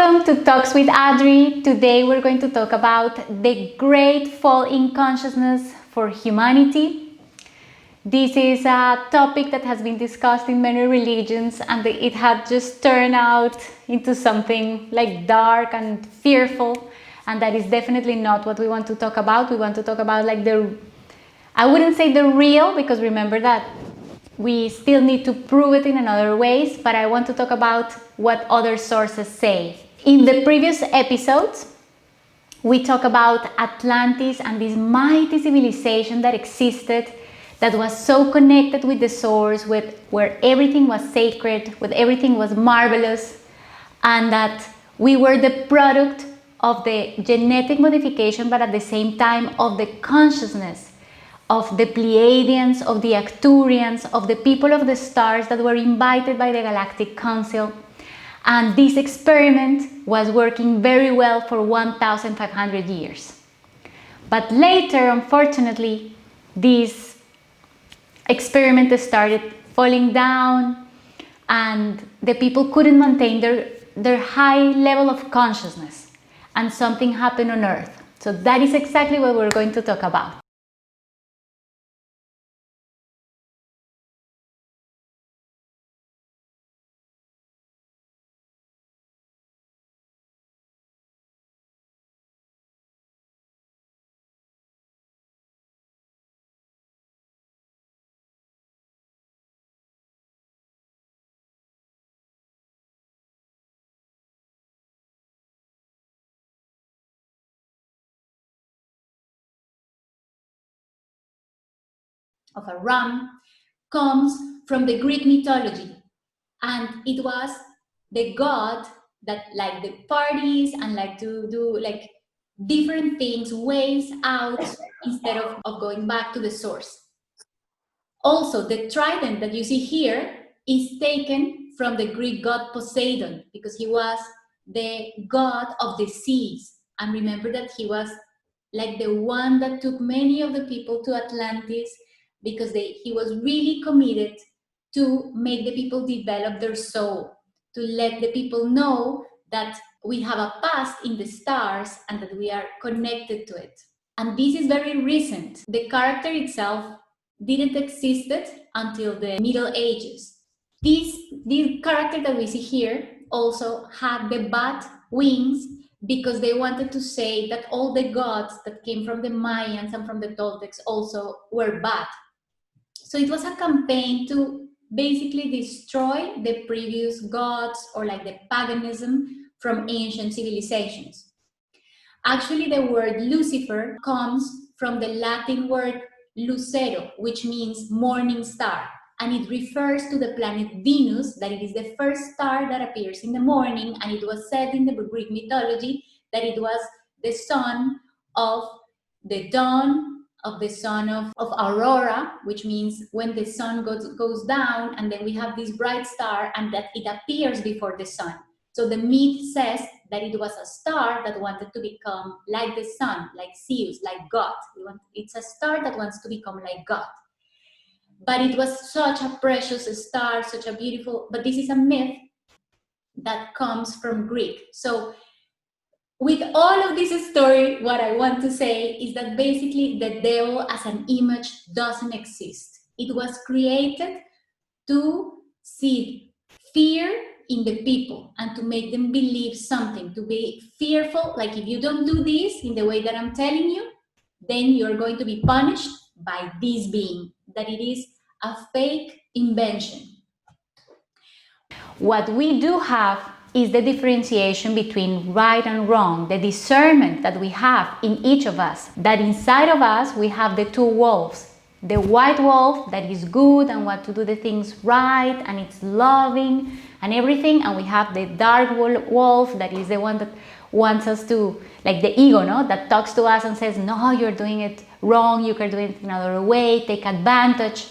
Welcome to Talks with Adri. Today we're going to talk about the great fall in consciousness for humanity. This is a topic that has been discussed in many religions, and it had just turned out into something like dark and fearful, and that is definitely not what we want to talk about. We want to talk about I wouldn't say the real, because remember that we still need to prove it in another ways, but I want to talk about what other sources say. In the previous episodes, we talk about Atlantis and this mighty civilization that existed, that was so connected with the source, where everything was sacred, where everything was marvelous, and that we were the product of the genetic modification, but at the same time of the consciousness of the Pleiadians, of the Arcturians, of the people of the stars that were invited by the Galactic Council. And this experiment was working very well for 1,500 years. But later, unfortunately, this experiment started falling down, and the people couldn't maintain their high level of consciousness, and something happened on Earth. So that is exactly what we're going to talk about. Of a ram comes from the Greek mythology, and it was the god that liked the parties and liked to do different things, ways out, instead of going back to the source. Also, the trident that you see here is taken from the Greek god Poseidon, because he was the god of the seas. And remember that he was like the one that took many of the people to Atlantis, because he was really committed to make the people develop their soul, to let the people know that we have a past in the stars and that we are connected to it. And this is very recent. The character itself didn't exist until the Middle Ages. This character that we see here also had the bat wings, because they wanted to say that all the gods that came from the Mayans and from the Toltecs also were bad. So it was a campaign to basically destroy the previous gods, or like the paganism from ancient civilizations. Actually, the word Lucifer comes from the Latin word lucero, which means morning star, and it refers to the planet Venus, that it is the first star that appears in the morning, and it was said in the Greek mythology that it was the son of the dawn, of the son of Aurora, which means when the sun goes down, and then we have this bright star, and that it appears before the sun. So the myth says that it was a star that wanted to become like the sun, like Zeus, like God. It's a star that wants to become like God. But it was such a precious star, such a beautiful, but this is a myth that comes from Greek. So with all of this story, what I want to say is that basically the devil as an image doesn't exist. It was created to seed fear in the people and to make them believe something, to be fearful, like if you don't do this in the way that I'm telling you, then you're going to be punished by this being, that it is a fake invention. What we do have is the differentiation between right and wrong, the discernment that we have in each of us, that inside of us we have the two wolves. The white wolf that is good and wants to do the things right, and it's loving and everything, and we have the dark wolf that is the one that wants us to, like the ego, no? That talks to us and says, no, you're doing it wrong, you can do it another way, take advantage.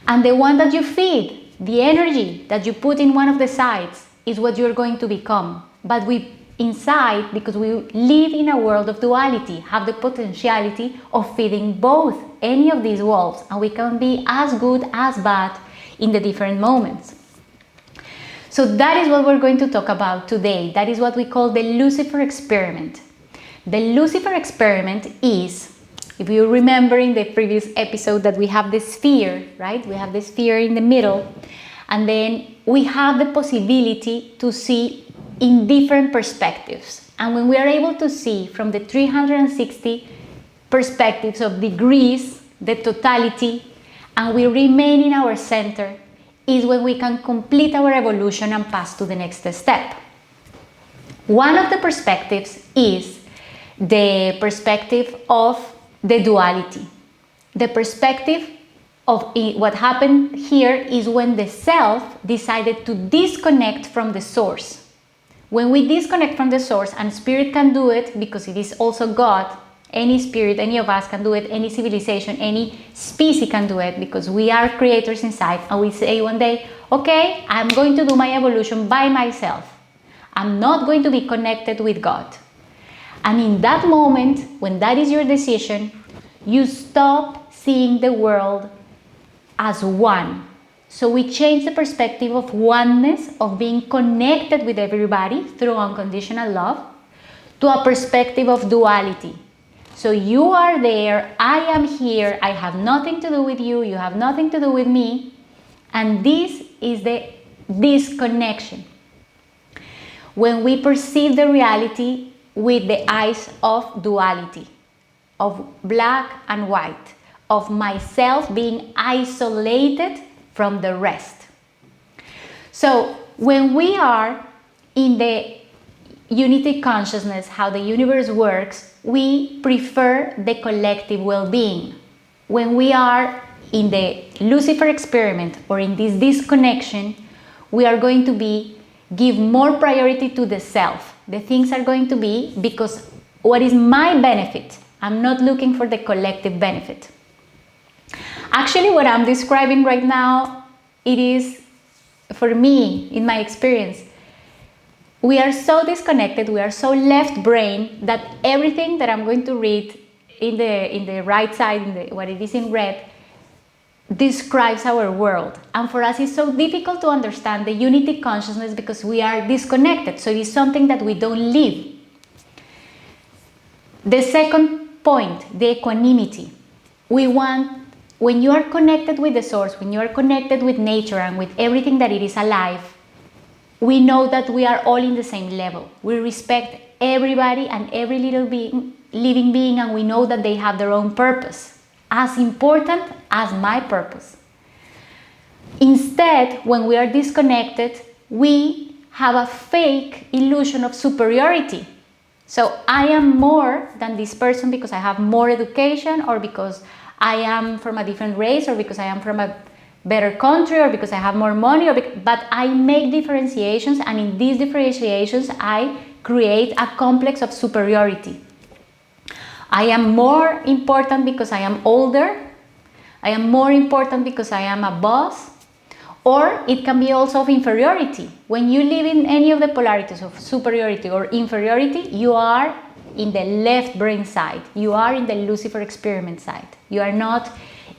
And the one that you feed, the energy that you put in one of the sides, is what you're going to become. But we inside, because we live in a world of duality, have the potentiality of feeding both, any of these wolves, and we can be as good as bad in the different moments. So that is what we're going to talk about today. That is what we call the Lucifer experiment. The Lucifer experiment is, if you remember in the previous episode, that we have the sphere, right? We have the sphere in the middle, and then we have the possibility to see in different perspectives. And when we are able to see from the 360 perspectives of degrees, the totality, and we remain in our center, is when we can complete our evolution and pass to the next step. One of the perspectives is the perspective of the duality. The perspective of what happened here is when the self decided to disconnect from the source. When we disconnect from the source, and spirit can do it because it is also God, any spirit, any of us can do it, any civilization, any species can do it, because we are creators inside, and we say one day, okay, I'm going to do my evolution by myself. I'm not going to be connected with God. And in that moment, when that is your decision, you stop seeing the world as one. So we change the perspective of oneness, of being connected with everybody through unconditional love, to a perspective of duality. So you are there, I am here, I have nothing to do with you, you have nothing to do with me. And this is the disconnection. When we perceive the reality with the eyes of duality, of black and white, of myself being isolated from the rest. So when we are in the unity consciousness, how the universe works, we prefer the collective well-being. When we are in the Lucifer experiment or in this disconnection, we are going to give more priority to the self. The things are going to be because what is my benefit? I'm not looking for the collective benefit. Actually, what I'm describing right now, it is, for me, in my experience, we are so disconnected, we are so left brain that everything that I'm going to read in the right side, what it is in red, describes our world. And for us, it's so difficult to understand the unity consciousness because we are disconnected. So it is something that we don't live. The second point, the equanimity. We want, when you are connected with the source, when you are connected with nature and with everything that it is alive, we know that we are all in the same level. We respect everybody and every little living being, and we know that they have their own purpose, as important as my purpose. Instead, when we are disconnected, we have a fake illusion of superiority. So I am more than this person because I have more education, or because I am from a different race, or because I am from a better country, or because I have more money, but I make differentiations, and in these differentiations I create a complex of superiority. I am more important because I am older, I am more important because I am a boss, or it can be also of inferiority. When you live in any of the polarities of superiority or inferiority, you are in the left brain side, you are in the Lucifer experiment side, you are not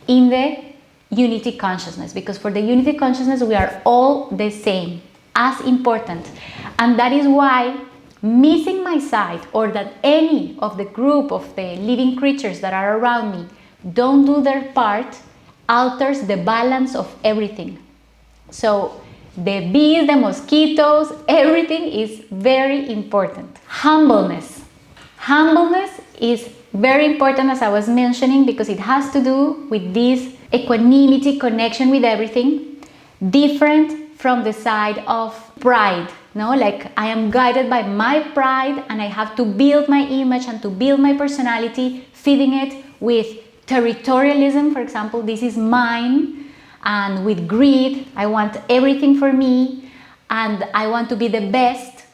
in the unity consciousness, because for the unity consciousness we are all the same, as important. And that is why missing my side, or that any of the group of the living creatures that are around me don't do their part, alters the balance of everything. So the bees, the mosquitoes, everything is very important. Humbleness. Humbleness is very important, as I was mentioning, because it has to do with this equanimity, connection with everything, different from the side of pride. No, like I am guided by my pride, and I have to build my image and to build my personality, feeding it with territorialism, for example, this is mine, and with greed, I want everything for me, and I want to be the best.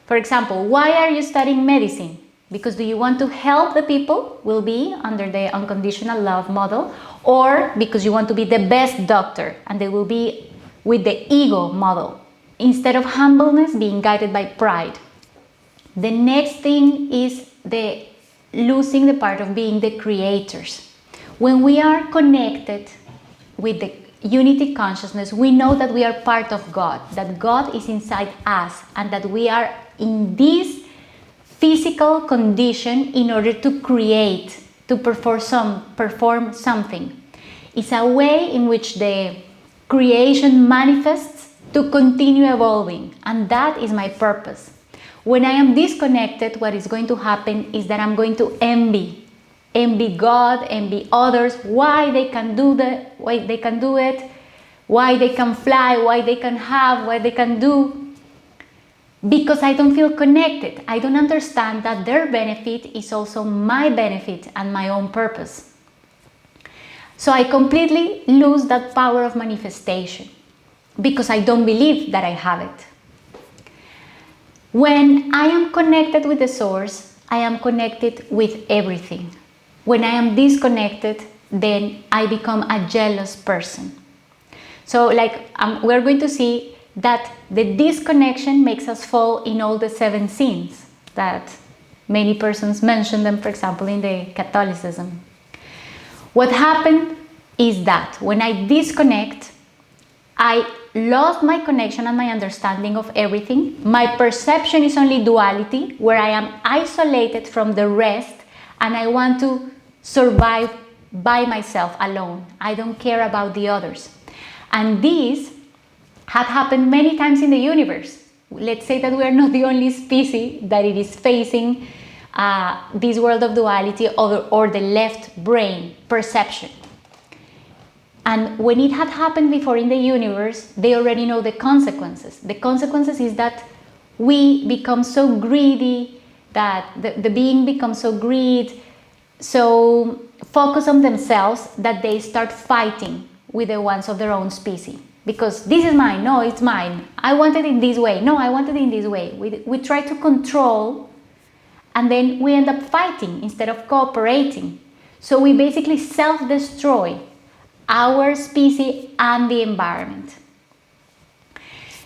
For example, why are you studying medicine? Because do you want to help the people, will be under the unconditional love model, or because you want to be the best doctor, and they will be with the ego model, instead of humbleness, being guided by pride. The next thing is the losing the part of being the creators. When we are connected with the unity consciousness, we know that we are part of God, that God is inside us, and that we are in this physical condition in order to create, to perform something. It's a way in which the creation manifests to continue evolving, and that is my purpose. When I am disconnected, what is going to happen is that I'm going to envy God, envy others, why they can do it, why they can fly, why they can have, why they can do, because I don't feel connected. I don't understand that their benefit is also my benefit and my own purpose. So I completely lose that power of manifestation because I don't believe that I have it. When I am connected with the source, I am connected with everything. When I am disconnected, then I become a jealous person. So we're going to see that the disconnection makes us fall in all the 7 sins that many persons mention them, for example, in the Catholicism. What happened is that when I disconnect, I lost my connection and my understanding of everything. My perception is only duality, where I am isolated from the rest and I want to survive by myself alone. I don't care about the others. And this had happened many times in the universe. Let's say that we are not the only species that it is facing this world of duality or the left brain perception. And when it had happened before in the universe, they already know the consequences. The consequences is that we become so greedy, that the being becomes so greedy, so focused on themselves, that they start fighting with the ones of their own species. Because this is mine, no, it's mine. I want it in this way, no, I want it in this way. We try to control, and then we end up fighting instead of cooperating. So we basically self-destroy our species and the environment.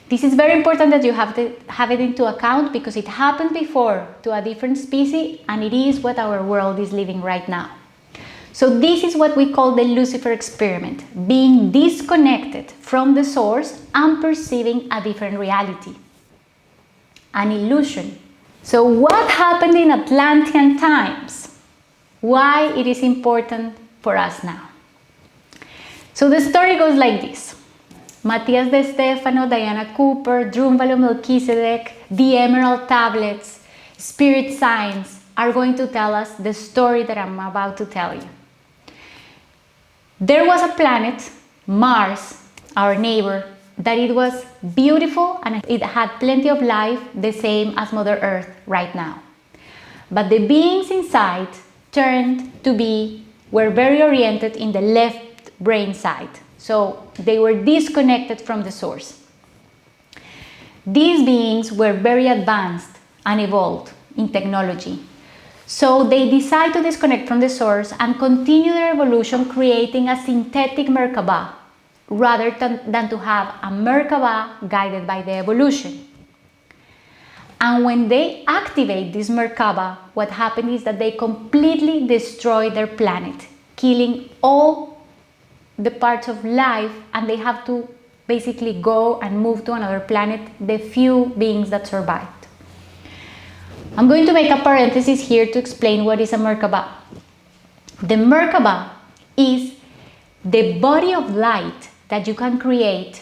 This is very important that you have to have it into account, because it happened before to a different species, and it is what our world is living right now. So this is what we call the Lucifer experiment, being disconnected from the source and perceiving a different reality, an illusion. So what happened in Atlantean times? Why it is important for us now? So the story goes like this. Matías de Stefano, Diana Cooper, Drunvalo Melchizedek, the Emerald Tablets, Spirit Signs are going to tell us the story that I'm about to tell you. There was a planet, Mars, our neighbor, that it was beautiful and it had plenty of life, the same as Mother Earth right now. But the beings inside were very oriented in the left brain side. So they were disconnected from the source. These beings were very advanced and evolved in technology. So they decide to disconnect from the source and continue their evolution, creating a synthetic Merkaba, rather than to have a Merkaba guided by the evolution. And when they activate this Merkaba, what happened is that they completely destroy their planet, killing all the parts of life, and they have to basically go and move to another planet, the few beings that survived. I'm going to make a parenthesis here to explain what is a Merkaba. The Merkaba is the body of light that you can create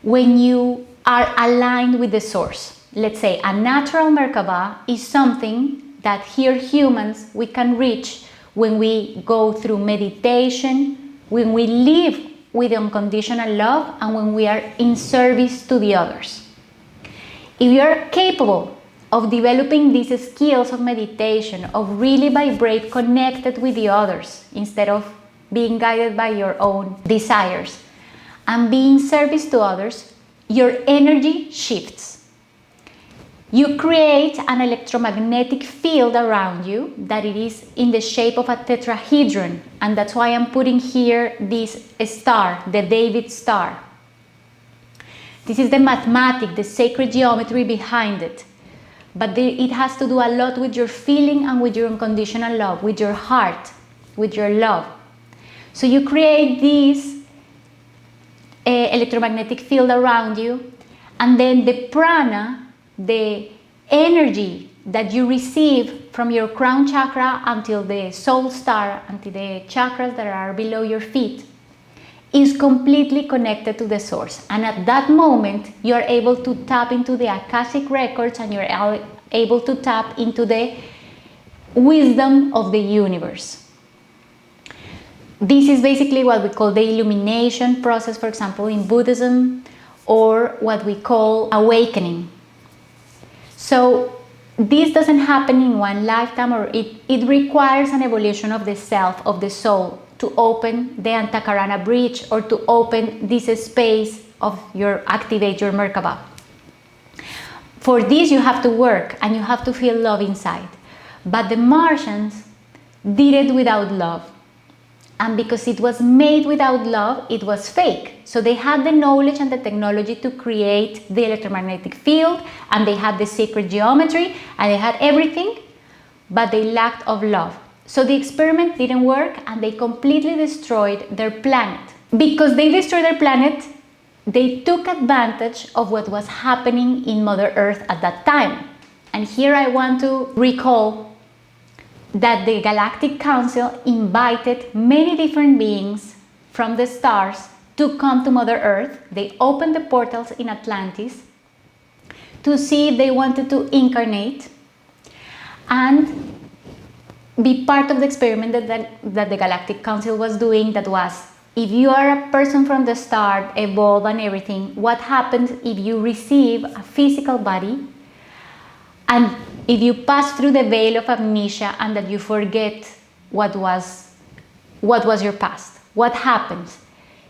when you are aligned with the source. Let's say a natural Merkaba is something that here humans we can reach when we go through meditation, when we live with unconditional love, and when we are in service to the others. If you are capable of developing these skills of meditation, of really vibrate connected with the others instead of being guided by your own desires, and being service to others, your energy shifts. You create an electromagnetic field around you that it is in the shape of a tetrahedron, and that's why I'm putting here this star, the David star. This is the mathematics, the sacred geometry behind it. But it has to do a lot with your feeling and with your unconditional love, with your heart, with your love. So you create this electromagnetic field around you, and then the prana, the energy that you receive from your crown chakra until the soul star, until the chakras that are below your feet, is completely connected to the source. And at that moment, you are able to tap into the Akashic records, and you're able to tap into the wisdom of the universe. This is basically what we call the illumination process, for example, in Buddhism, or what we call awakening. So this doesn't happen in one lifetime, or it requires an evolution of the self, of the soul, to open the Antakarana bridge, or to open this space of activate your Merkaba. For this you have to work, and you have to feel love inside. But the Martians did it without love. And because it was made without love, it was fake. So they had the knowledge and the technology to create the electromagnetic field, and they had the secret geometry, and they had everything, but they lacked of love. So the experiment didn't work, and they completely destroyed their planet. Because they destroyed their planet, they took advantage of what was happening in Mother Earth at that time. And here I want to recall that the Galactic Council invited many different beings from the stars to come to Mother Earth. They opened the portals in Atlantis to see if they wanted to incarnate and be part of the experiment that the Galactic Council was doing, that was, if you are a person from the start, evolved and everything, what happens if you receive a physical body, and if you pass through the veil of amnesia and that you forget what was your past? What happens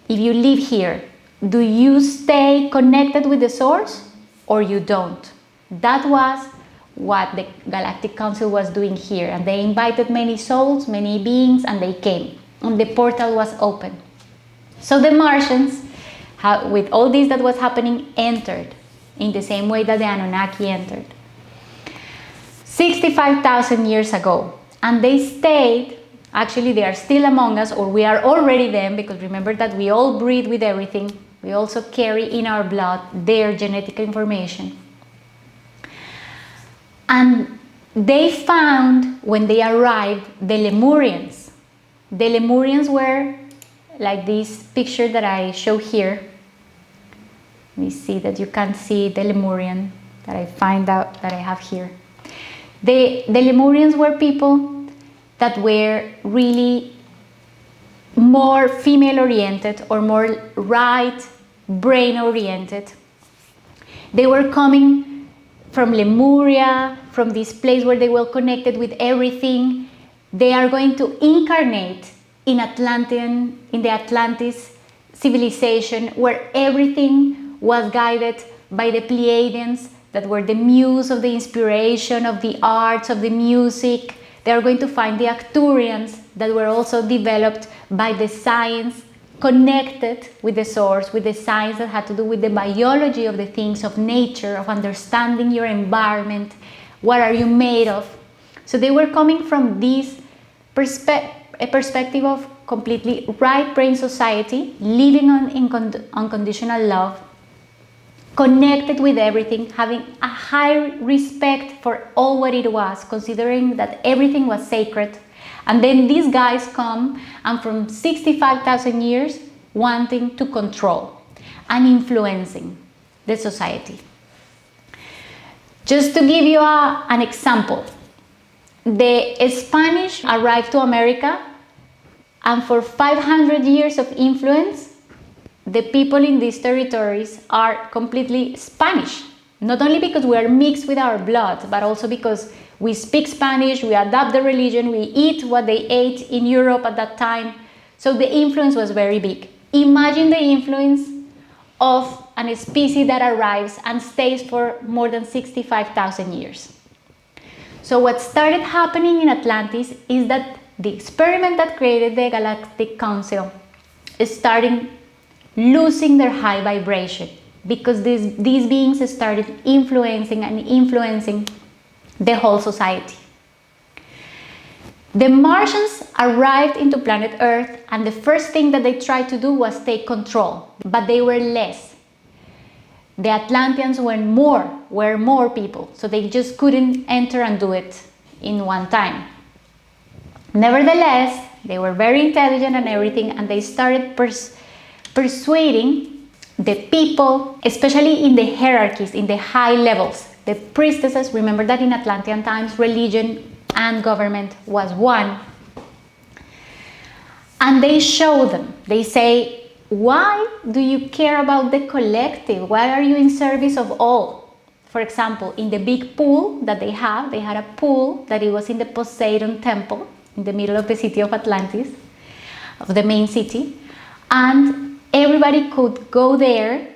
if you live here? Do you stay connected with the source, or you don't? That was what the Galactic Council was doing here, and they invited many souls, many beings, and they came, and the portal was open. So the Martians, with all this that was happening, entered in the same way that the Anunnaki entered 65,000 years ago, and they stayed. Actually, they are still among us, or we are already them, because remember that we all breathe with everything. We also carry in our blood their genetic information. And they found, when they arrived, the Lemurians. The Lemurians were like this picture that I show here. Let me see that you can see the Lemurian that I find out that I have here. The Lemurians were people that were really more female oriented, or more right brain oriented. They were coming from Lemuria, from this place where they were connected with everything. They are going to incarnate in the Atlantis civilization, where everything was guided by the Pleiadians, that were the muse of the inspiration, of the arts, of the music. They are going to find the Arcturians, that were also developed by the science connected with the source, with the science that had to do with the biology of the things, of nature, of understanding your environment, what are you made of. So they were coming from this perspective of completely right brain society, living on unconditional love, connected with everything, having a high respect for all what it was, considering that everything was sacred. And then these guys come, and from 65,000 years, wanting to control and influencing the society. Just to give you an example, the Spanish arrived to America, and for 500 years of influence, the people in these territories are completely Spanish. Not only because we are mixed with our blood, but also because we speak Spanish, we adopt the religion, we eat what they ate in Europe at that time. So the influence was very big. Imagine the influence of a species that arrives and stays for more than 65,000 years. So what started happening in Atlantis is that the experiment that created the Galactic Council is starting losing their high vibration, because these beings started influencing the whole society. The Martians arrived into planet Earth, and the first thing that they tried to do was take control, but they were less. The Atlanteans were more people, so they just couldn't enter and do it in one time. Nevertheless, they were very intelligent and everything, and they started persuading the people, especially in the hierarchies, in the high levels. The priestesses, remember that in Atlantean times, religion and government was one. And they show them, they say, why do you care about the collective? Why are you in service of all? For example, in the big pool that they had a pool that it was in the Poseidon temple, in the middle of the city of Atlantis, of the main city. And everybody could go there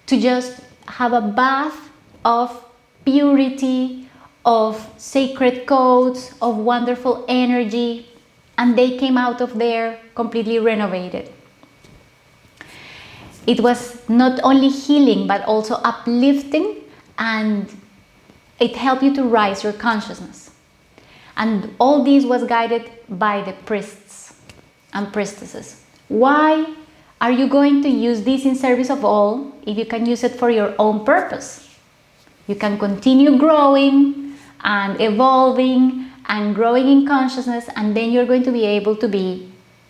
to just have a bath of purity, of sacred codes, of wonderful energy, and they came out of there completely renovated. It was not only healing, but also uplifting, and it helped you to rise your consciousness. And all this was guided by the priests and priestesses. Why are you going to use this in service of all if you can use it for your own purpose? You can continue growing and evolving and growing in consciousness, and then you're going to be able to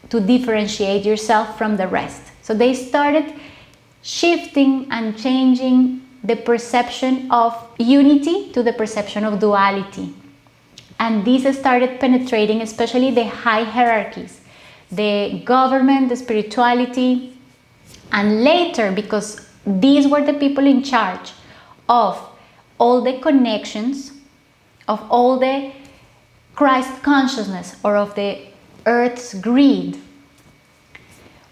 differentiate yourself from the rest. So they started shifting and changing the perception of unity to the perception of duality. And this started penetrating especially the high hierarchies, the government, the spirituality, and later, because these were the people in charge of all the connections, of all the Christ consciousness, or of the earth's greed.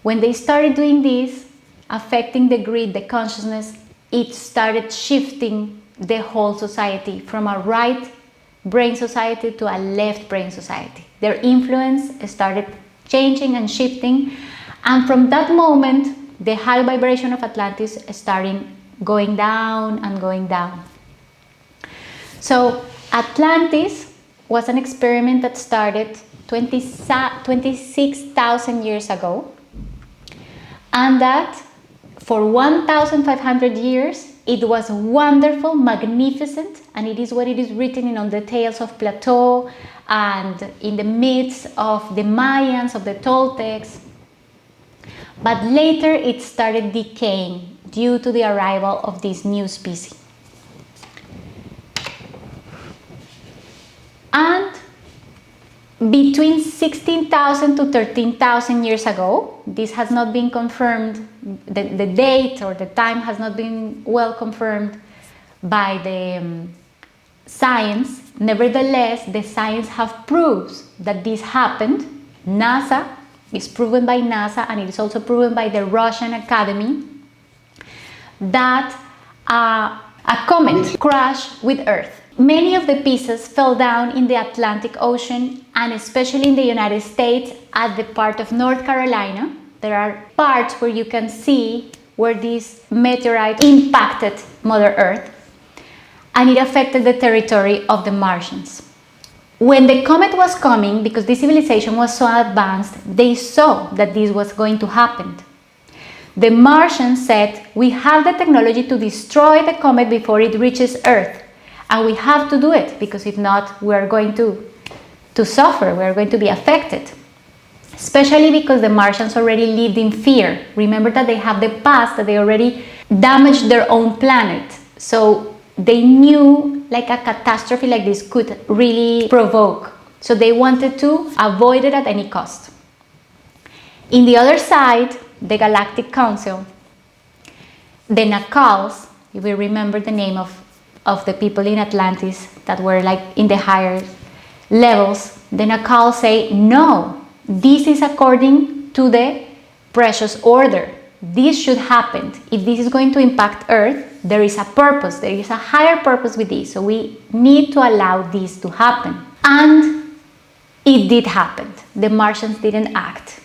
When they started doing this, affecting the greed, the consciousness, it started shifting the whole society from a right brain society to a left brain society. Their influence started changing and shifting, and from that moment, the high vibration of Atlantis started going down and going down. So Atlantis was an experiment that started 26,000 years ago, and that for 1,500 years it was wonderful, magnificent, and it is what it is written in on the tales of Plato and in the myths of the Mayans, of the Toltecs. But later it started decaying due to the arrival of this new species. And between 16,000 to 13,000 years ago, this has not been confirmed, the date or the time has not been well confirmed by the science. Nevertheless, the science have proofs that this happened. NASA is proven by NASA, and it is also proven by the Russian Academy, that a comet crashed with Earth. Many of the pieces fell down in the Atlantic Ocean, and especially in the United States at the part of North Carolina. There are parts where you can see where this meteorite impacted Mother Earth, and it affected the territory of the Martians. When the comet was coming, because this civilization was so advanced, they saw that this was going to happen. The Martians said, we have the technology to destroy the comet before it reaches Earth. And we have to do it, because if not, we are going to suffer, we are going to be affected. Especially because the Martians already lived in fear. Remember that they have the past, that they already damaged their own planet. So they knew like a catastrophe like this could really provoke. So they wanted to avoid it at any cost. In the other side, the Galactic Council, the Nacals, if we remember the name of the people in Atlantis that were like in the higher levels, the Nacals say, no, this is according to the precious order. This should happen. If this is going to impact Earth, there is a purpose, there is a higher purpose with this, so we need to allow this to happen. And it did happen. The Martians didn't act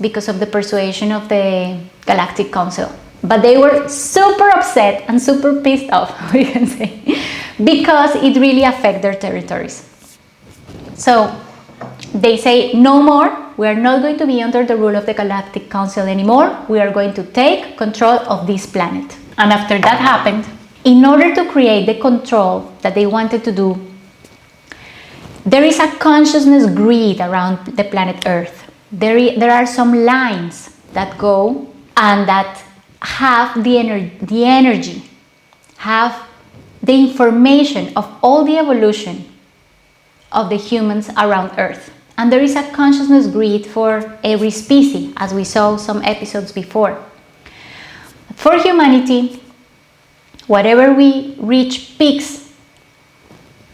because of the persuasion of the Galactic Council. But they were super upset and super pissed off, we can say, because it really affected their territories. So they say no more, we are not going to be under the rule of the Galactic Council anymore, we are going to take control of this planet. And after that happened, in order to create the control that they wanted to do, there is a consciousness grid around the planet Earth. There are some lines that go and that have the energy, have the information of all the evolution of the humans around Earth. And there is a consciousness grid for every species, as we saw some episodes before. For humanity, whatever we reach peaks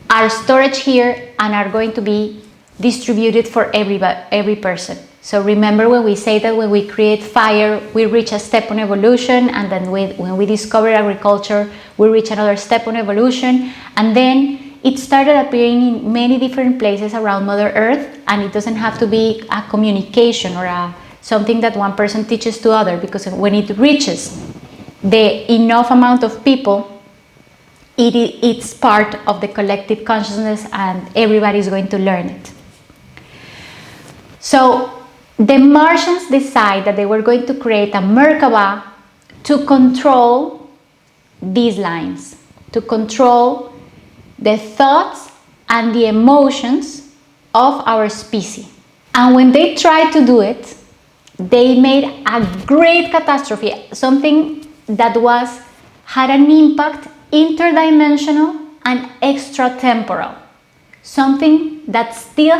are stored here and are going to be distributed for every person. So remember when we say that when we create fire, we reach a step on evolution, and then when we discover agriculture, we reach another step on evolution, and then it started appearing in many different places around Mother Earth, and it doesn't have to be a communication or something that one person teaches to other, because when it reaches the enough amount of people, it's part of the collective consciousness and everybody is going to learn it. So the Martians decide that they were going to create a Merkaba to control these lines, to control the thoughts and the emotions of our species. And when they tried to do it, they made a great catastrophe, something that had an impact interdimensional and extratemporal, something that is still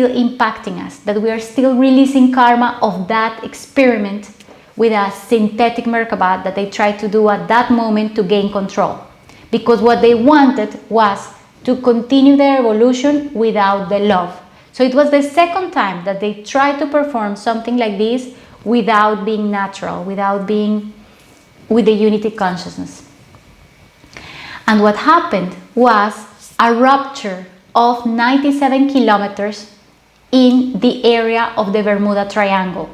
impacting us, that we are still releasing karma of that experiment with a synthetic Merkaba that they tried to do at that moment to gain control. Because what they wanted was to continue their evolution without the love. So it was the second time that they tried to perform something like this without being natural, without being with the unity consciousness. And what happened was a rupture of 97 kilometers in the area of the Bermuda Triangle.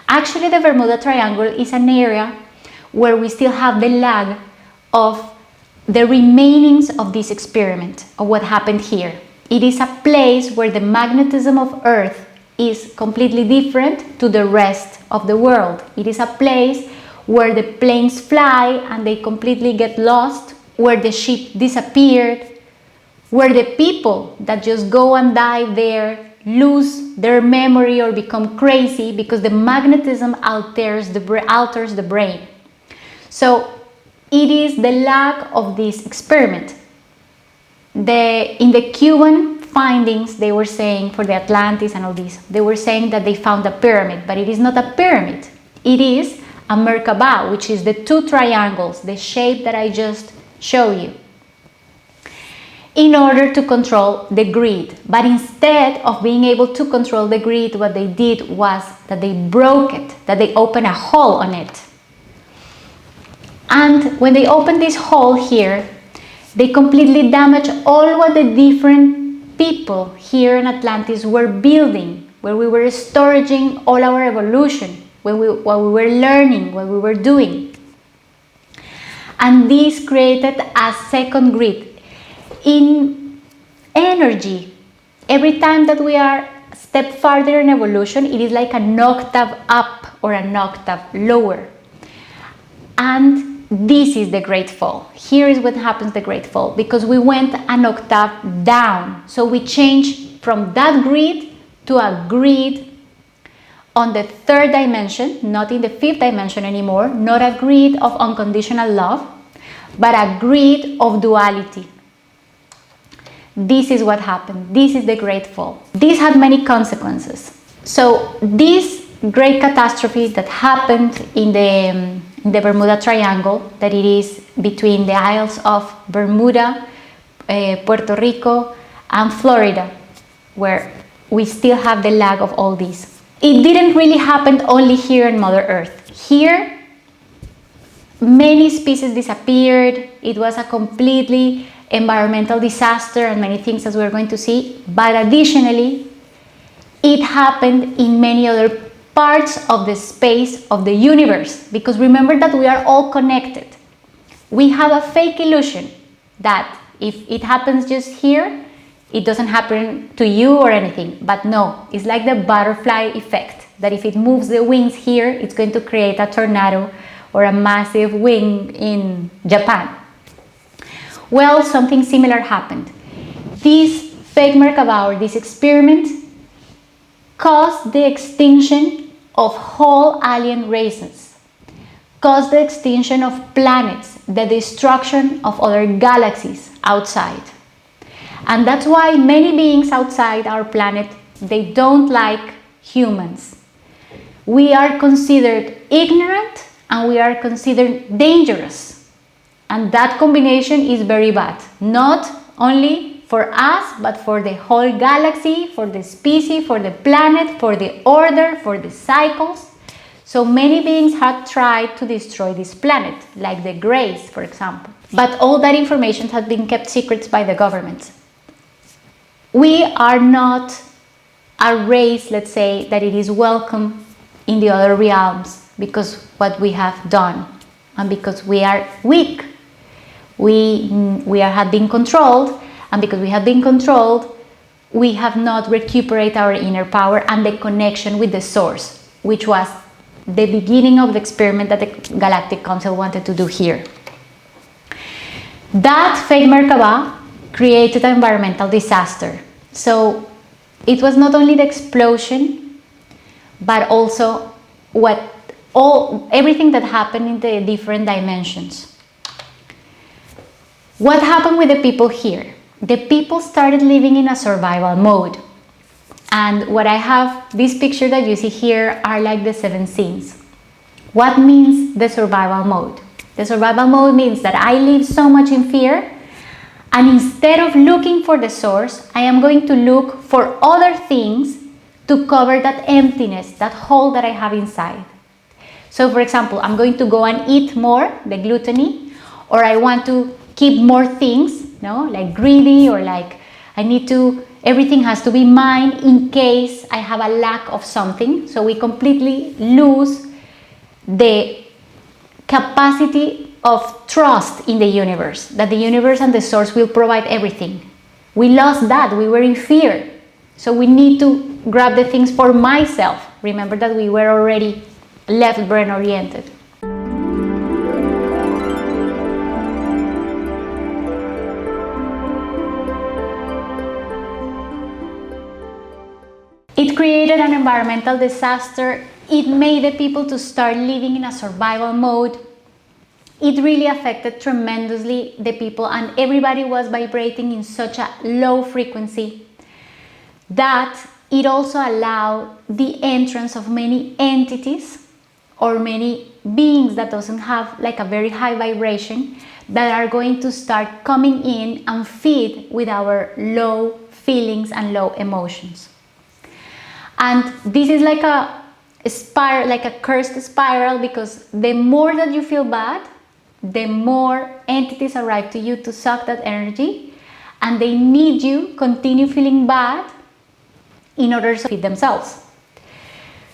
Actually, the Bermuda Triangle is an area where we still have the lag of the remainings of this experiment, of what happened here. It is a place where the magnetism of Earth is completely different to the rest of the world. It is a place where the planes fly and they completely get lost, where the ship disappeared, where the people that just go and die there lose their memory or become crazy because the magnetism alters the brain. So it is the lack of this experiment. In the Cuban findings, they were saying, for the Atlantis and all this, they were saying that they found a pyramid, but it is not a pyramid. It is a Merkaba, which is the two triangles, the shape that I just showed you, in order to control the grid. But instead of being able to control the grid, what they did was that they broke it, that they opened a hole on it. And when they opened this hole here, they completely damaged all what the different people here in Atlantis were building, where we were storing all our evolution, what we were learning, what we were doing. And this created a second grid. In energy, every time that we are a step farther in evolution, it is like an octave up or an octave lower. And this is the Great Fall. Here is what happens, the Great Fall, because we went an octave down. So we changed from that grid to a grid on the third dimension, not in the fifth dimension anymore, not a grid of unconditional love, but a grid of duality. This is what happened. This is the Great Fall. This had many consequences. So this great catastrophe that happened in the Bermuda Triangle, that it is between the isles of Bermuda, Puerto Rico, and Florida, where we still have the lag of all this. It didn't really happen only here on Mother Earth. Here, many species disappeared. It was a completely environmental disaster and many things, as we're going to see. But additionally, it happened in many other parts of the space of the universe, because remember that we are all connected. We have a fake illusion that if it happens just here, it doesn't happen to you or anything. But no, it's like the butterfly effect, that if it moves the wings here, it's going to create a tornado or a massive wing in Japan. Well, something similar happened. This fake Merkaba, or this experiment, caused the extinction of whole alien races, caused the extinction of planets, the destruction of other galaxies outside. And that's why many beings outside our planet, they don't like humans. We are considered ignorant and we are considered dangerous. And that combination is very bad, not only for us, but for the whole galaxy, for the species, for the planet, for the order, for the cycles. So many beings have tried to destroy this planet, like the Greys, for example. But all that information has been kept secrets by the government. We are not a race, let's say, that it is welcome in the other realms because what we have done and because we are weak. We have been controlled, and because we have been controlled, we have not recuperated our inner power and the connection with the source, which was the beginning of the experiment that the Galactic Council wanted to do here. That fake Merkaba created an environmental disaster. So it was not only the explosion, but also everything that happened in the different dimensions. What happened with the people here? The people started living in a survival mode. And what I have, this picture that you see here are like the 7 scenes. What means the survival mode? The survival mode means that I live so much in fear, and instead of looking for the source, I am going to look for other things to cover that emptiness, that hole that I have inside. So for example, I'm going to go and eat more, the gluttony, or I want to keep more things, like greedy, or like everything has to be mine in case I have a lack of something. So we completely lose the capacity of trust in the universe, that the universe and the source will provide everything. We lost that, we were in fear. So we need to grab the things for myself. Remember that we were already left brain oriented. It created an environmental disaster. It made the people to start living in a survival mode. It really affected tremendously the people, and everybody was vibrating in such a low frequency that it also allowed the entrance of many entities or many beings that doesn't have like a very high vibration, that are going to start coming in and feed with our low feelings and low emotions. And this is like a spiral, like a cursed spiral, because the more that you feel bad, the more entities arrive to you to suck that energy, and they need you continue feeling bad in order to feed themselves.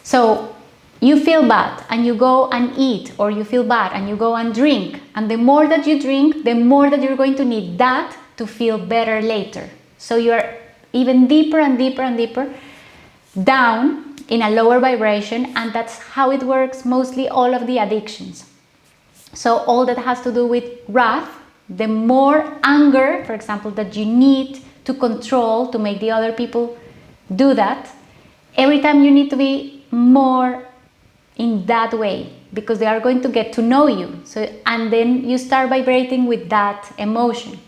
So you feel bad and you go and eat, or you feel bad and you go and drink, and the more that you drink, the more that you're going to need that to feel better later. So you are even deeper and deeper and deeper down in a lower vibration, and that's how it works mostly all of the addictions. So all that has to do with wrath, the more anger, for example, that you need to control to make the other people do that, every time you need to be more in that way, because they are going to get to know you. So, and then you start vibrating with that emotion.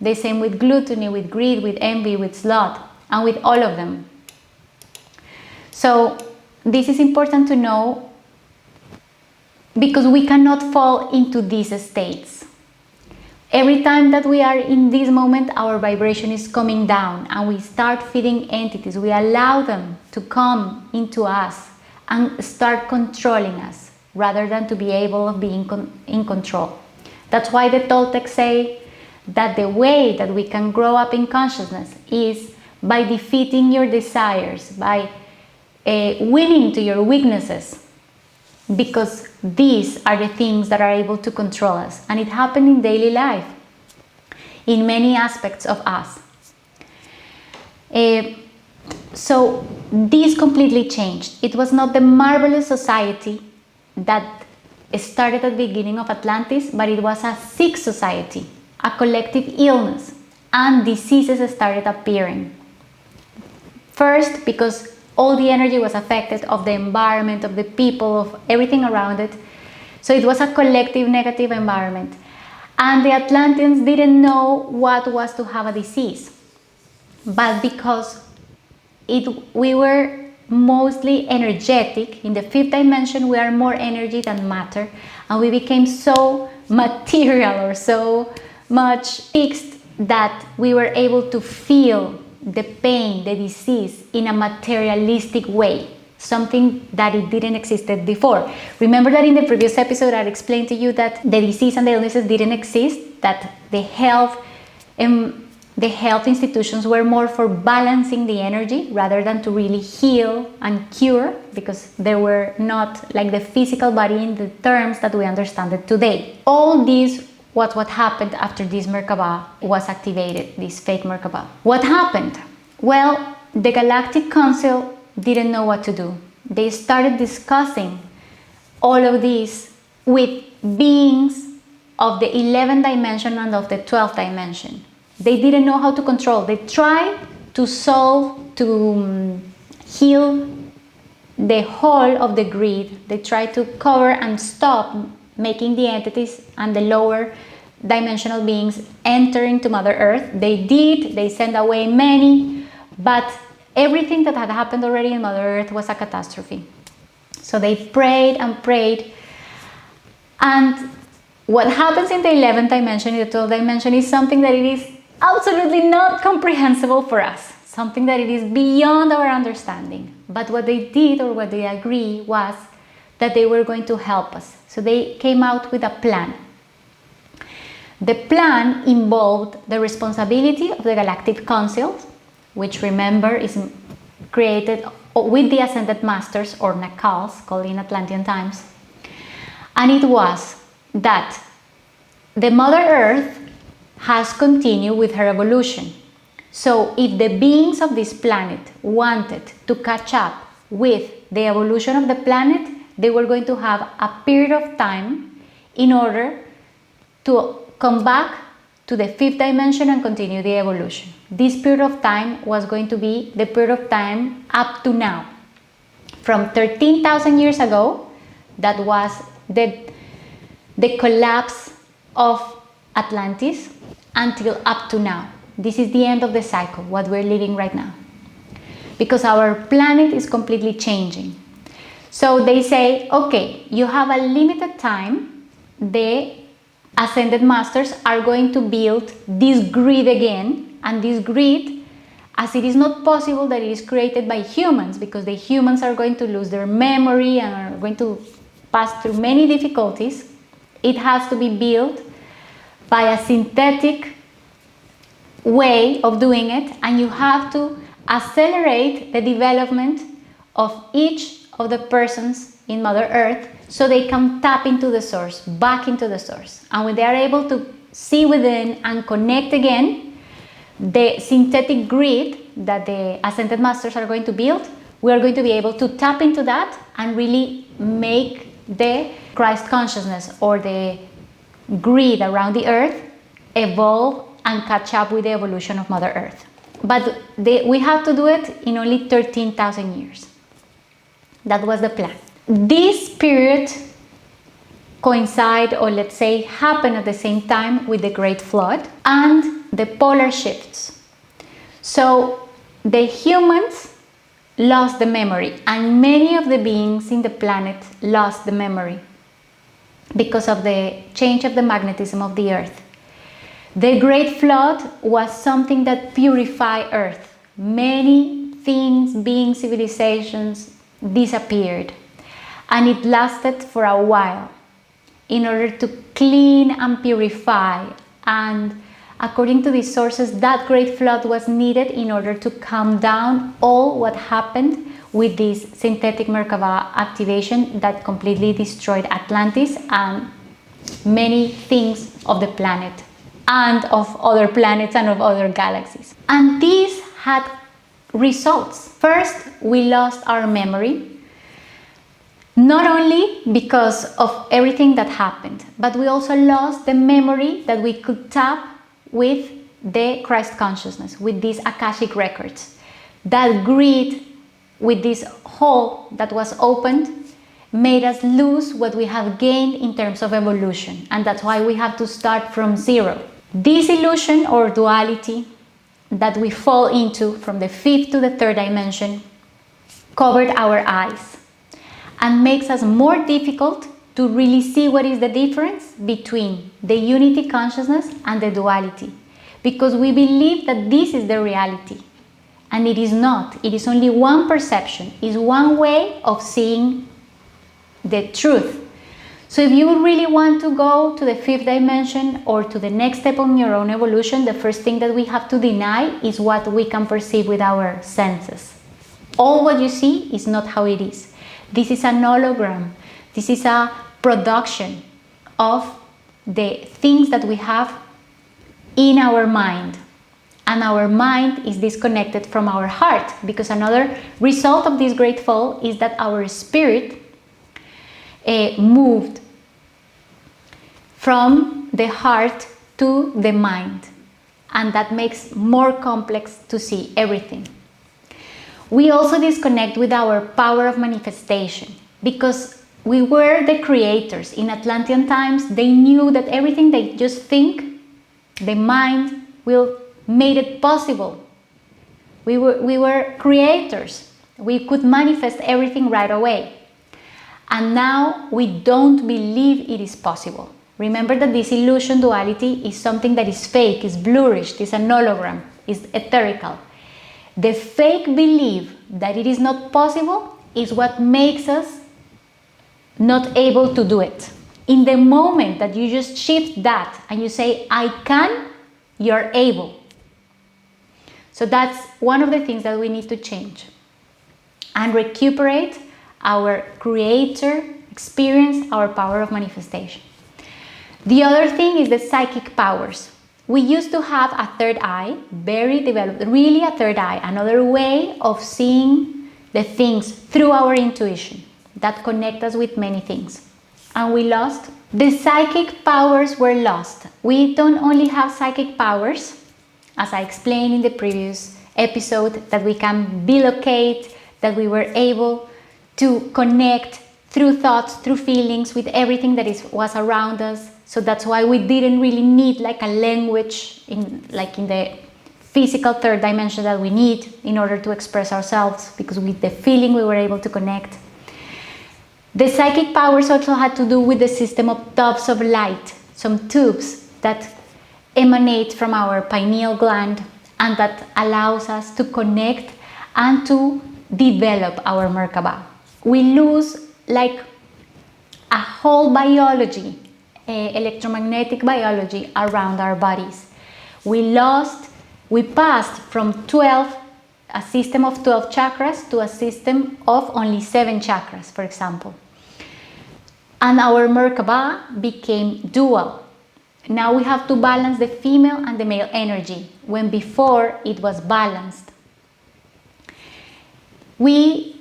The same with gluttony, with greed, with envy, with sloth, and with all of them. So this is important to know, because we cannot fall into these states. Every time that we are in this moment, our vibration is coming down, and we start feeding entities. We allow them to come into us and start controlling us, rather than to be able of being in control. That's why the Toltecs say that the way that we can grow up in consciousness is by defeating your desires, by winning to your weaknesses, because these are the things that are able to control us. And it happens in daily life, in many aspects of us. So this completely changed. It was not the marvelous society that started at the beginning of Atlantis, but it was a sick society, a collective illness, and diseases started appearing. First, because all the energy was affected of the environment, of the people, of everything around it. So it was a collective negative environment. And the Atlanteans didn't know what was to have a disease. But because we were mostly energetic, in the fifth dimension we are more energy than matter, and we became so material or so much fixed that we were able to feel the pain, the disease in a materialistic way, something that it didn't existed before. Remember that in the previous episode I explained to you that the disease and the illnesses didn't exist, that the health institutions were more for balancing the energy rather than to really heal and cure, because they were not like the physical body in the terms that we understand it today. All this was what happened after this Merkaba was activated, this fake Merkaba. What happened? Well, the Galactic Council didn't know what to do. They started discussing all of this with beings of the 11th dimension and of the 12th dimension. They didn't know how to control. They tried to heal the whole of the grid. They tried to cover and stop making the entities and the lower dimensional beings enter into Mother Earth. They did. They sent away many, but everything that had happened already in Mother Earth was a catastrophe. So they prayed and prayed, and what happens in the 11th dimension, in the 12th dimension, is something that it is absolutely not comprehensible for us, something that it is beyond our understanding. But what they did, or what they agreed, was that they were going to help us. So they came out with a plan. The plan involved the responsibility of the Galactic Council, which, remember, is created with the Ascended Masters, or Nakals, called in Atlantean times. And it was that the Mother Earth has continued with her evolution. So if the beings of this planet wanted to catch up with the evolution of the planet, they were going to have a period of time in order to come back to the fifth dimension and continue the evolution. This period of time was going to be the period of time up to now. From 13,000 years ago, that was the collapse of Atlantis, until up to now. This is the end of the cycle, what we're living right now. Because our planet is completely changing. So they say, okay, you have a limited time. The Ascended Masters are going to build this grid again, and this grid, as it is not possible that it is created by humans, because the humans are going to lose their memory and are going to pass through many difficulties, it has to be built by a synthetic way of doing it, and you have to accelerate the development of each of the persons in Mother Earth so they can tap into the source, back into the source. And when they are able to see within and connect again, the synthetic grid that the Ascended Masters are going to build, we are going to be able to tap into that and really make the Christ consciousness, or the grid around the Earth, evolve and catch up with the evolution of Mother Earth. But we have to do it in only 13,000 years. That was the plan. This period coincide, or let's say happen at the same time with the Great Flood and the polar shifts. So the humans lost the memory, and many of the beings in the planet lost the memory because of the change of the magnetism of the Earth. The Great Flood was something that purified Earth. Many things, beings, civilizations disappeared, and it lasted for a while in order to clean and purify. And according to these sources, that Great Flood was needed in order to calm down all what happened with this synthetic Merkaba activation that completely destroyed Atlantis and many things of the planet and of other planets and of other galaxies. And this had results. First, we lost our memory, not only because of everything that happened, but we also lost the memory that we could tap with the Christ consciousness, with these Akashic records. That greed, with this hole that was opened, made us lose what we have gained in terms of evolution, and that's why we have to start from zero. This illusion or duality that we fall into from the fifth to the third dimension covered our eyes and makes us more difficult to really see what is the difference between the unity consciousness and the duality, because we believe that this is the reality, and it is not. It is only one perception, is one way of seeing the truth. So if you really want to go to the fifth dimension or to the next step on your own evolution, the first thing that we have to deny is what we can perceive with our senses. All what you see is not how it is. This is an hologram. This is a production of the things that we have in our mind. And our mind is disconnected from our heart, because another result of this great fall is that our spirit moved from the heart to the mind, and that makes more complex to see everything. We also disconnect with our power of manifestation, because we were the creators. In Atlantean times, they knew that everything they just think, the mind will made it possible. We were creators. We could manifest everything right away. And now we don't believe it is possible. Remember that this illusion duality is something that is fake, is bluish, is an hologram, is etherical. The fake belief that it is not possible is what makes us not able to do it. In the moment that you just shift that and you say, I can, you're able. So that's one of the things that we need to change and recuperate our creator experience, our power of manifestation. The other thing is the psychic powers. We used to have a third eye, very developed, really a third eye, another way of seeing the things through our intuition that connect us with many things. And we lost. The psychic powers were lost. We don't only have psychic powers, as I explained in the previous episode, that we can bilocate, that we were able to connect through thoughts, through feelings, with everything that was around us. So that's why we didn't really need like a language like in the physical third dimension that we need in order to express ourselves, because with the feeling we were able to connect. The psychic powers also had to do with the system of tubes of light, some tubes that emanate from our pineal gland and that allows us to connect and to develop our Merkaba. We lose like a whole biology, electromagnetic biology around our bodies. We passed from a system of 12 chakras to a system of only 7 chakras, for example. And our Merkaba became dual. Now we have to balance the female and the male energy, when before it was balanced. We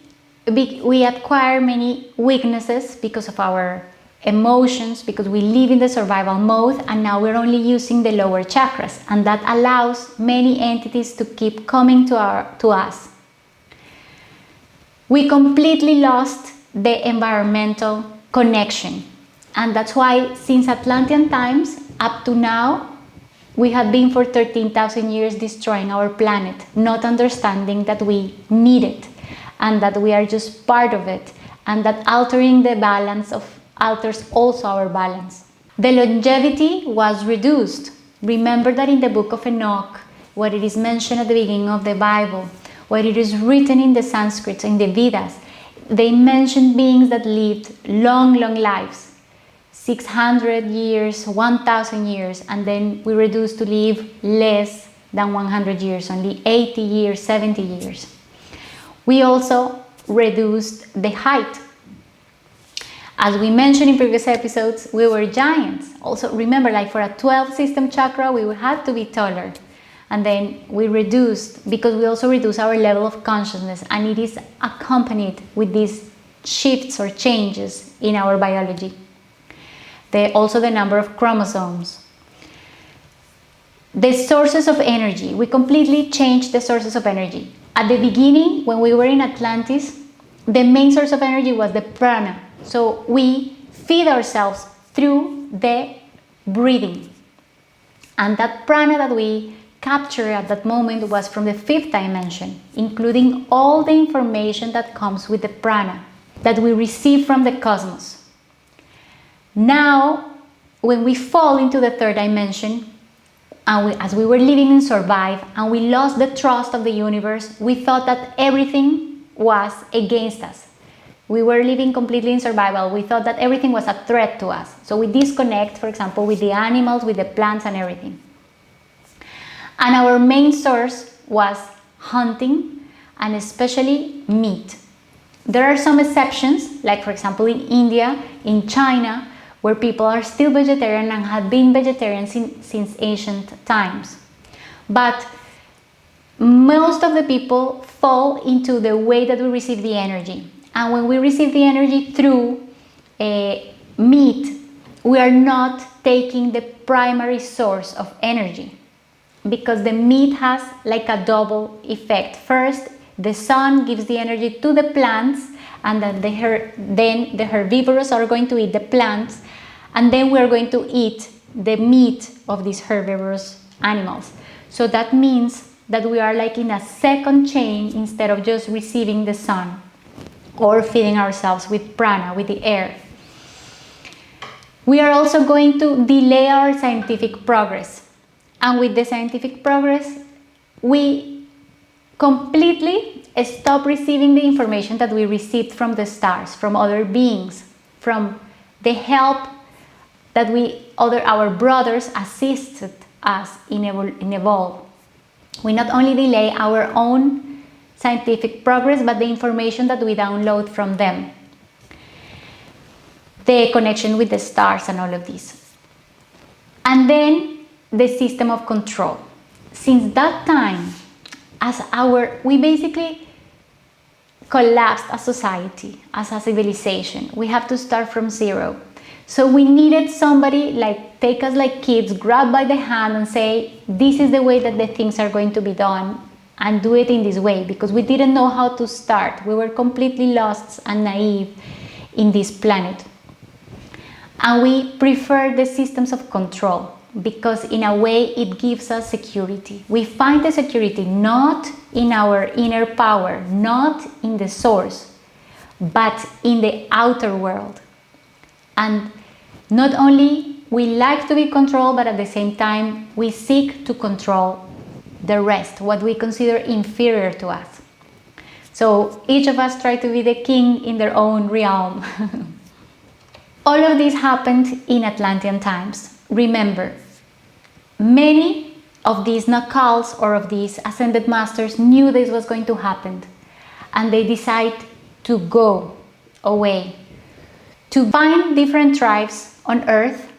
acquire many weaknesses because of our emotions, because we live in the survival mode, and now we're only using the lower chakras, and that allows many entities to keep coming to us. We completely lost the environmental connection, and that's why since Atlantean times up to now we have been for 13,000 years destroying our planet, not understanding that we need it and that we are just part of it, and that altering the balance alters also our balance. The longevity was reduced. Remember that in the book of Enoch, what it is mentioned at the beginning of the Bible, what it is written in the Sanskrit, in the Vedas, they mention beings that lived long lives, 600 years, 1,000 years, and then we reduced to live less than 100 years, only 80 years, 70 years. We also reduced the height. As we mentioned in previous episodes, we were giants. Also, remember, like for a 12 system chakra, we would have to be taller. and then we reduced, because we also reduce our level of consciousness, and it is accompanied with these shifts or changes in our biology. Also the number of chromosomes. The sources of energy. We completely changed the sources of energy. At the beginning, when we were in Atlantis, the main source of energy was the prana. So we feed ourselves through the breathing. And that prana that we captured at that moment was from the 5th dimension, including all the information that comes with the prana that we receive from the cosmos. Now, when we fall into the 3rd dimension, and as we were living in survive, and we lost the trust of the universe, we thought that everything was against us. We were living completely in survival. We thought that everything was a threat to us. So we disconnect, for example, with the animals, with the plants and everything. And our main source was hunting, and especially meat. There are some exceptions, like for example in India, in China, where people are still vegetarian and have been vegetarian since ancient times. But most of the people fall into the way that we receive the energy. And when we receive the energy through meat, we are not taking the primary source of energy, because the meat has like a double effect. First, the sun gives the energy to the plants, and then the herbivores are going to eat the plants, and then we are going to eat the meat of these herbivorous animals. So that means that we are like in a second chain instead of just receiving the sun or feeding ourselves with prana, with the air. We are also going to delay our scientific progress. And with the scientific progress, we completely stop receiving the information that we received from the stars, from other beings, from the help that our brothers assisted us in evolve. We not only delay our own scientific progress, but the information that we download from them. The connection with the stars and all of this. And then the system of control. Since that time, we basically collapsed as society, as a civilization. We have to start from zero. So we needed somebody like take us like kids, grab by the hand and say, this is the way that the things are going to be done, and do it in this way, because we didn't know how to start. We were completely lost and naive in this planet. And we prefer the systems of control, because in a way it gives us security. We find the security not in our inner power, not in the source, but in the outer world. And not only we like to be controlled, but at the same time we seek to control the rest, what we consider inferior to us. So each of us try to be the king in their own realm. All of this happened in Atlantean times. Remember, many of these Nakals or of these ascended masters knew this was going to happen, and they decided to go away, to find different tribes on Earth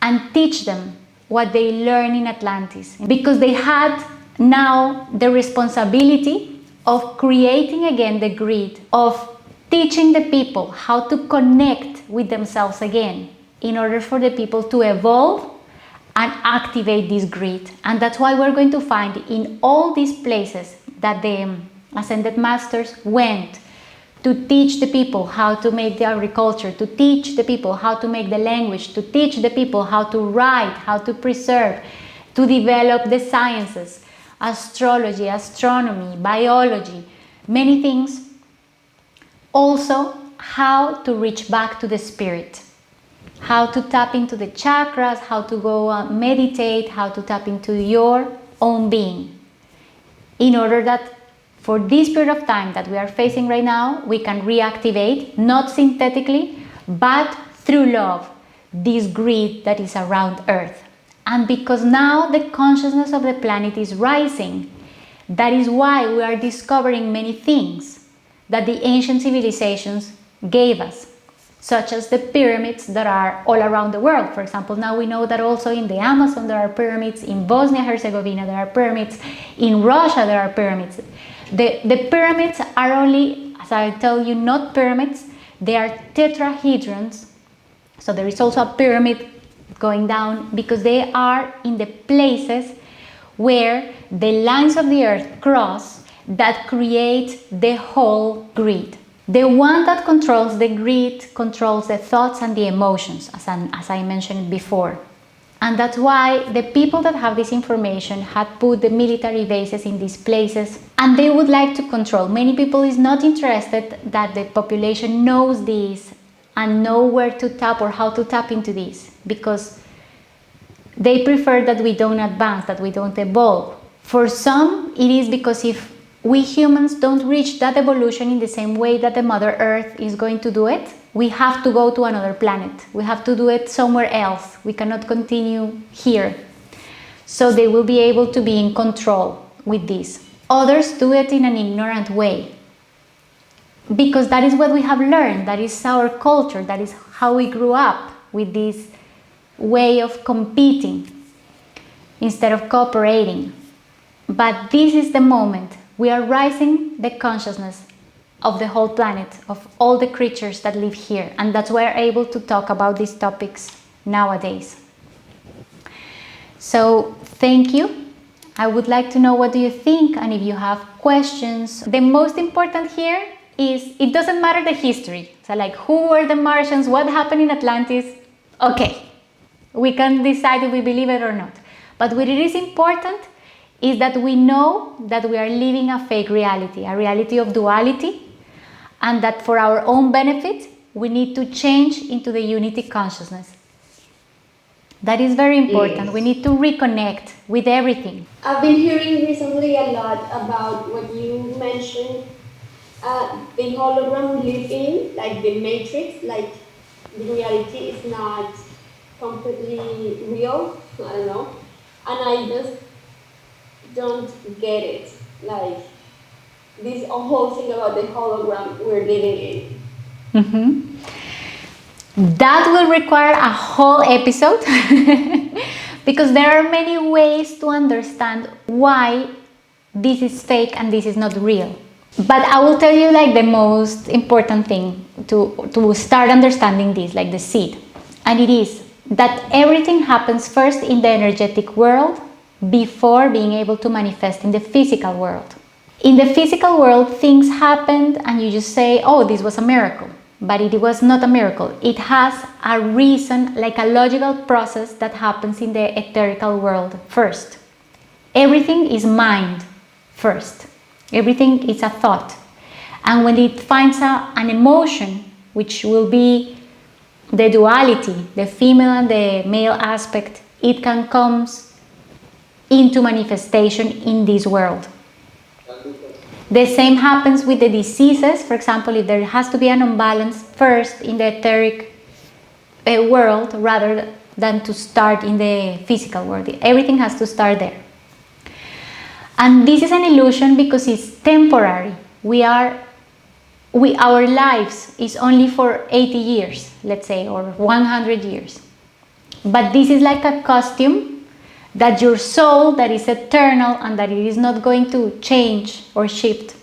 and teach them what they learned in Atlantis, because they had now the responsibility of creating again the grid, of teaching the people how to connect with themselves again in order for the people to evolve and activate this grid. And that's why we're going to find in all these places that the ascended masters went to teach the people how to make the agriculture, to teach the people how to make the language, to teach the people how to write, how to preserve, to develop the sciences, astrology, astronomy, biology, many things. Also, how to reach back to the spirit, how to tap into the chakras, how to go meditate, how to tap into your own being, in order that for this period of time that we are facing right now, we can reactivate, not synthetically, but through love, this grid that is around Earth. And because now the consciousness of the planet is rising, that is why we are discovering many things that the ancient civilizations gave us. such as the pyramids that are all around the world. For example, now we know that also in the Amazon there are pyramids, in Bosnia-Herzegovina there are pyramids, in Russia there are pyramids. The pyramids are only, as I tell you, not pyramids, they are tetrahedrons. So there is also a pyramid going down because they are in the places where the lines of the earth cross that create the whole grid. The one that controls the grid controls the thoughts and the emotions, as I mentioned before. And that's why the people that have this information had put the military bases in these places, and they would like to control. Many people is not interested that the population knows this and know where to tap or how to tap into this, because they prefer that we don't advance, that we don't evolve. For some, it is because if we humans don't reach that evolution in the same way that the Mother Earth is going to do it, we have to go to another planet. We have to do it somewhere else. We cannot continue here. So they will be able to be in control with this. Others do it in an ignorant way, because that is what we have learned. That is our culture. That is how we grew up, with this way of competing instead of cooperating. But this is the moment. We are raising the consciousness of the whole planet, of all the creatures that live here, and that's why we're able to talk about these topics nowadays. So thank you. I would like to know what do you think, and if you have questions. The most important here is it doesn't matter the history. So like, who were the Martians, what happened in Atlantis? Okay, we can decide if we believe it or not. But what it is important is that we know that we are living a fake reality, a reality of duality, and that for our own benefit, we need to change into the unity consciousness. That is very important. Yes. We need to reconnect with everything. I've been hearing recently a lot about what you mentioned, the hologram we live in, like the matrix, like the reality is not completely real, I don't know, and I just don't get it, like this whole thing about the hologram we're living in. Mm-hmm. That will require a whole episode because there are many ways to understand why this is fake and this is not real. But I will tell you like the most important thing to start understanding this, like the seed. And it is that everything happens first in the energetic world before being able to manifest in the physical world. In the physical world, things happened and you just say, oh, this was a miracle. But it was not a miracle. It has a reason, like a logical process that happens in the etherical world first. Everything is mind first. Everything is a thought. And when it finds an emotion, which will be the duality, the female and the male aspect, it can come into manifestation in this world. The same happens with the diseases. For example, if there has to be an imbalance first in the etheric world rather than to start in the physical world. Everything has to start there. And this is an illusion because it's temporary. Our lives is only for 80 years, let's say, or 100 years. But this is like a costume that your soul, that is eternal and that it is not going to change or shift,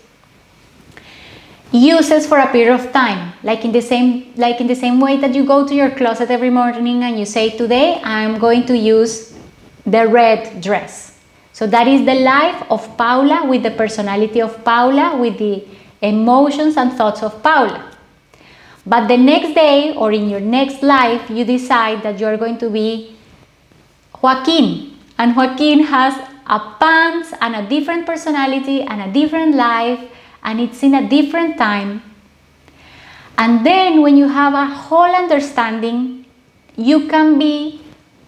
uses for a period of time, like in the same way that you go to your closet every morning and you say, today I'm going to use the red dress. So that is the life of Paula, with the personality of Paula, with the emotions and thoughts of Paula. But the next day or in your next life, you decide that you are going to be Joaquin. And Joaquin has a pants and a different personality and a different life, and it's in a different time. And then when you have a whole understanding, you can be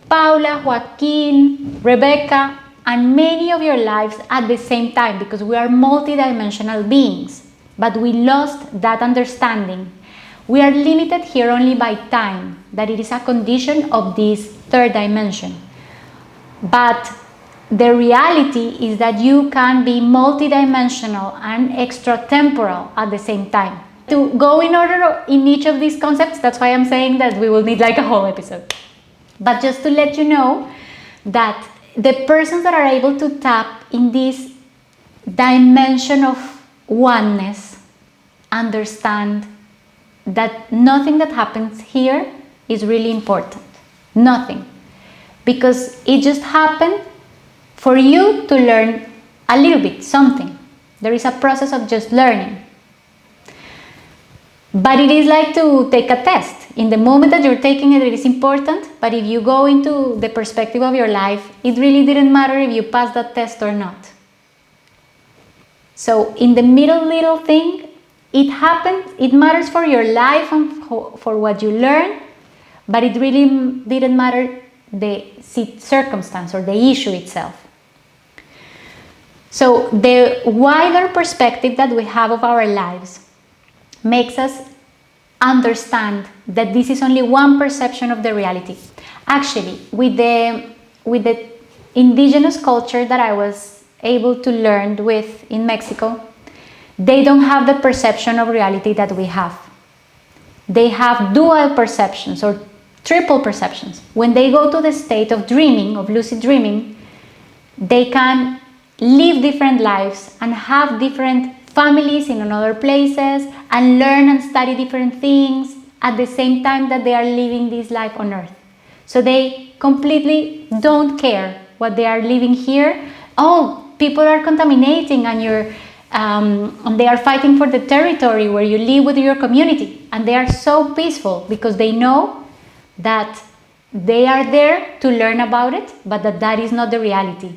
Paula, Joaquin, Rebecca, and many of your lives at the same time, because we are multidimensional beings. But we lost that understanding. We are limited here only by time, that it is a condition of this third dimension. But the reality is that you can be multidimensional and extratemporal at the same time. To go in order in each of these concepts, that's why I'm saying that we will need like a whole episode. But just to let you know that the persons that are able to tap in this dimension of oneness understand that nothing that happens here is really important. Nothing. Because it just happened for you to learn a little bit, something. There is a process of just learning. But it is like to take a test. In the moment that you're taking it, it is important. But if you go into the perspective of your life, it really didn't matter if you passed that test or not. So in the middle little thing, it happens, it matters for your life and for what you learn, but it really didn't matter the circumstance or the issue itself. So the wider perspective that we have of our lives makes us understand that this is only one perception of the reality. Actually, with the indigenous culture that I was able to learn with in Mexico, they don't have the perception of reality that we have. They have dual perceptions or triple perceptions. When they go to the state of dreaming, of lucid dreaming, they can live different lives and have different families in other places and learn and study different things at the same time that they are living this life on earth. So they completely don't care what they are living here. Oh, people are contaminating and they are fighting for the territory where you live with your community, and they are so peaceful because they know that they are there to learn about it, but that is not the reality.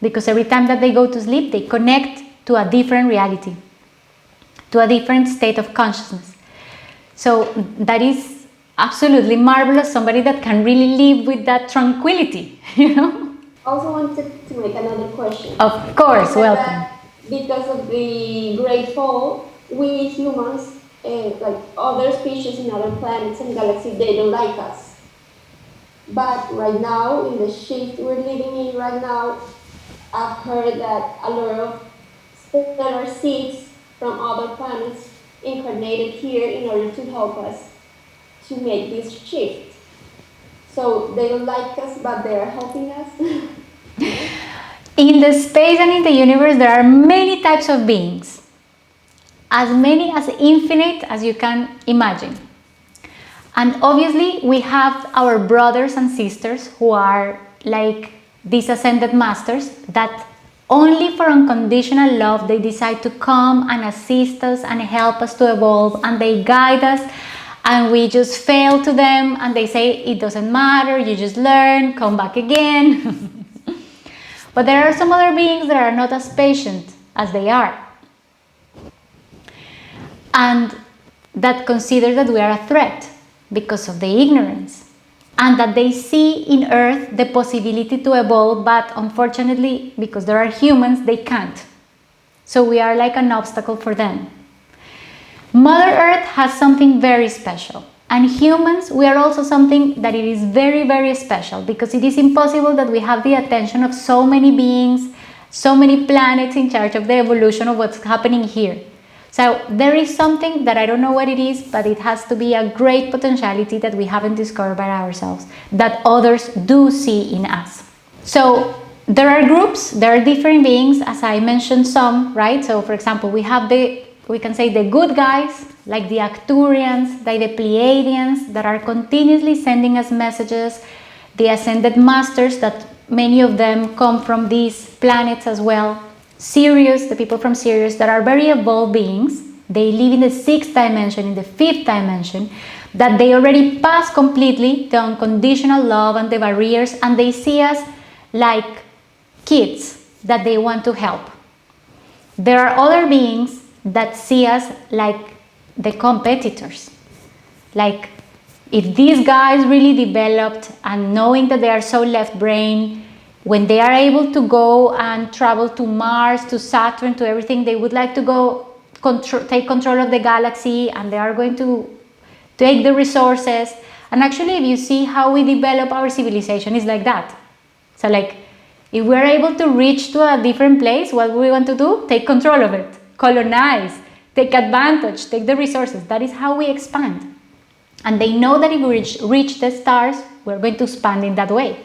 Because every time that they go to sleep, they connect to a different reality, to a different state of consciousness. So that is absolutely marvelous, somebody that can really live with that tranquility, you know? Also wanted to make another question. Of course, welcome. Because of the Great Fall, we humans, like other species in other planets and galaxies, they don't like us. But right now, in the shift we're living in right now, I've heard that a lot of stellar seeds from other planets incarnated here in order to help us to make this shift. So they don't like us, but they are helping us. In the space and in the universe, there are many types of beings. As many, as infinite as you can imagine. And obviously, we have our brothers and sisters who are like these ascended masters that only for unconditional love they decide to come and assist us and help us to evolve, and they guide us, and we just fail to them and they say it doesn't matter, you just learn, come back again. But there are some other beings that are not as patient as they are, and that consider that we are a threat because of the ignorance, and that they see in Earth the possibility to evolve, but unfortunately, because there are humans, they can't. So we are like an obstacle for them. Mother Earth has something very special, and humans, we are also something that it is very, very special, because it is impossible that we have the attention of so many beings, so many planets in charge of the evolution of what's happening here. So there is something that I don't know what it is, but it has to be a great potentiality that we haven't discovered by ourselves, that others do see in us. So there are groups, there are different beings, as I mentioned some, right? So for example, we can say the good guys, like the Arcturians, like the Pleiadians, that are continuously sending us messages, the ascended masters, that many of them come from these planets as well. Sirius, the people from Sirius, that are very evolved beings. They live in the 6th dimension, in the 5th dimension, that they already pass completely the unconditional love and the barriers, and they see us like kids that they want to help. There are other beings that see us like the competitors. Like, if these guys really developed, and knowing that they are so left-brain, when they are able to go and travel to Mars, to Saturn, to everything, they would like to go take control of the galaxy, and they are going to take the resources. And actually, if you see how we develop our civilization, is like that. So like, if we're able to reach to a different place, what we want to do? Take control of it, colonize, take advantage, take the resources. That is how we expand. And they know that if we reach the stars, we're going to expand in that way.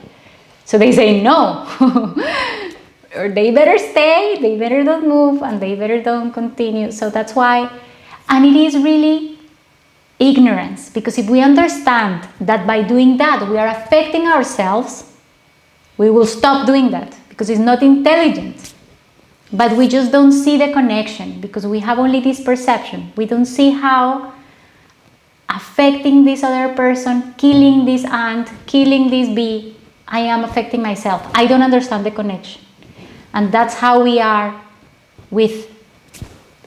So they say no. Or they better stay, they better don't move, and they better don't continue. So that's why, and it is really ignorance, because if we understand that by doing that we are affecting ourselves, we will stop doing that, because it's not intelligent. But we just don't see the connection, because we have only this perception. We don't see how affecting this other person, killing this ant, killing this bee, I am affecting myself. I don't understand the connection. And that's how we are with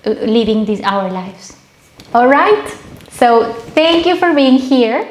living our lives. All right? So thank you for being here.